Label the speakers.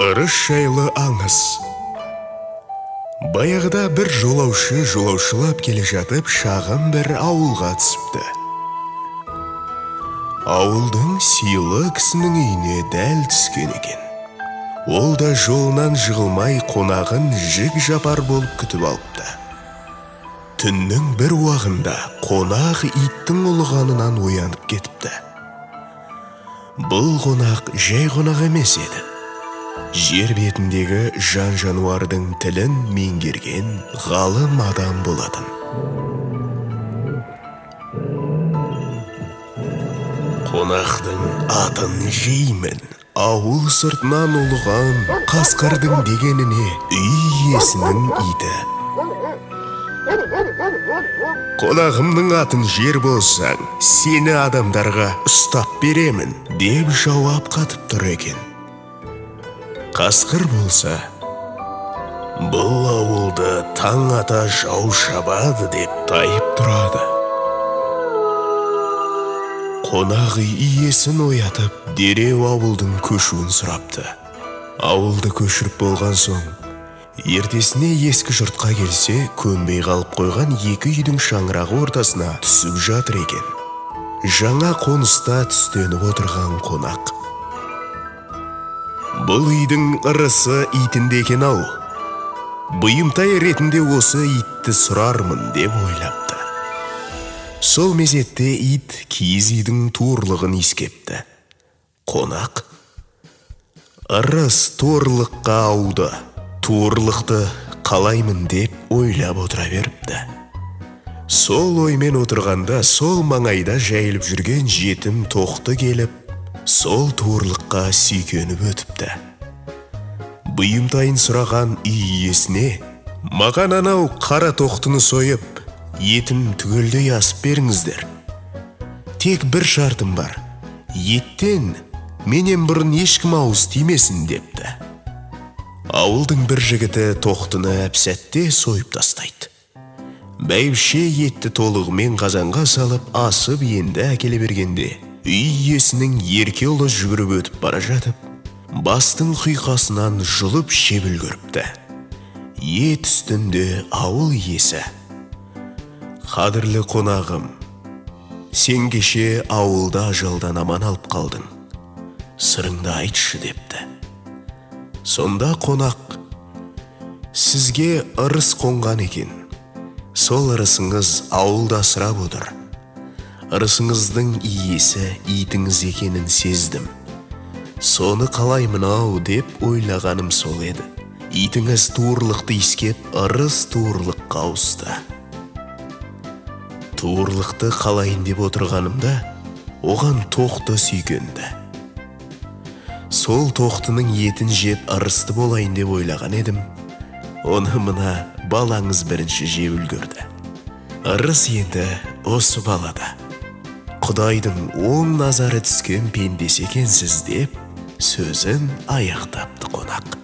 Speaker 1: Ырыс жайлы аңыз. Баяғыда бір жолаушылап келе жатып, шағын бір ауылға түсіпті. Ауылдың сыйлы кісінің үйіне дәл түскен екен. Ол да жолынан жығылмай қонағын жік жапар болып күтіп алыпты. Түннің бір уағында қонақ иттің ұлығанынан оянып кетіпті. Бұл қонақ жай қонақ емес еді. Жер бетіндегі жан-жануардың тілін меңгерген ғалым адам болатын. Қонақтың атын жеймін, ауыл сыртынан ұлыған қасқырдың дегеніне үй иесінің иті. Қонағымның атын жер болсаң, сені адамдарға ұстап беремін, деп жауап қатып тұр екен. Қасқыр болса, бұл ауылды таң ата жау шабады деп тайып тұрады. Қонақ үй иесін оятып, дереу ауылдың көшуін сұрапты. Ауылды көшіріп болған соң, ертесіне ескі жұртқа келсе, көнбей қалып қойған екі үйдің шаңырағы ортасына түсіп жатыр екен. Жаңа қоныста түстеніп отырған қонақ: бұл үйдің ырысы итінде екен ау. Бұйымтай ретінде осы итті сұрармын деп ойлапты. Сол мезетте ит киіз үйдің туырлығын иіскепті. Қонақ ырыс туырлыққа ауды, туырлықты қалаймын деп ойлап отыра беріпті. Сол оймен отырғанда сол маңайда жайылып жүрген жетім тоқты келіп, сол туырлыққа сүйкеніп өтіпті. Бұйымтайын сұраған үй иесіне: маған анау қара тоқтыны сойып, етін түгелдей асып беріңіздер. Тек бір шартым бар, еттен менен бұрын ешкім ауыз тимесін, депті. Ауылдың бір жігіті тоқтыны әп-сәтте сойып тастайды. Бәйбіше етті толығымен қазанға салып асып енді әкеле бергенде, үй иесінің ерке ұлы жүгіріп өтіп бара жатып, бастың құйқасынан жұлып жеп үлгеріпті. Ет үстінде ауыл иесі: қадірлі қонағым, сен кеше ауылда ажалдан аман алып қалдың, сырыңды айтшы, депті. Сонда қонақ: сізге ырыс қонған екен, сол ырысыңыз ауылда асырап отыр. Ырысыңыздың иесі итіңіз екенін сездім. Соны қалаймын ау деп ойлағаным сол еді. Итіңіз туырлықты иіскеп, ырыс туырлыққа ауысты. Туырлықты қалайын деп отырғанымда, оған тоқты сүйкенді. Сол тоқтының етін жеп ырысты болайын деп ойлаған едім. Оны мына балаңыз бірінші жеп үлгерді. Ырыс енді осы балада. Құдайдың оң назары түскен пендесі екенсіз, деп сөзін аяқтапты қонақ.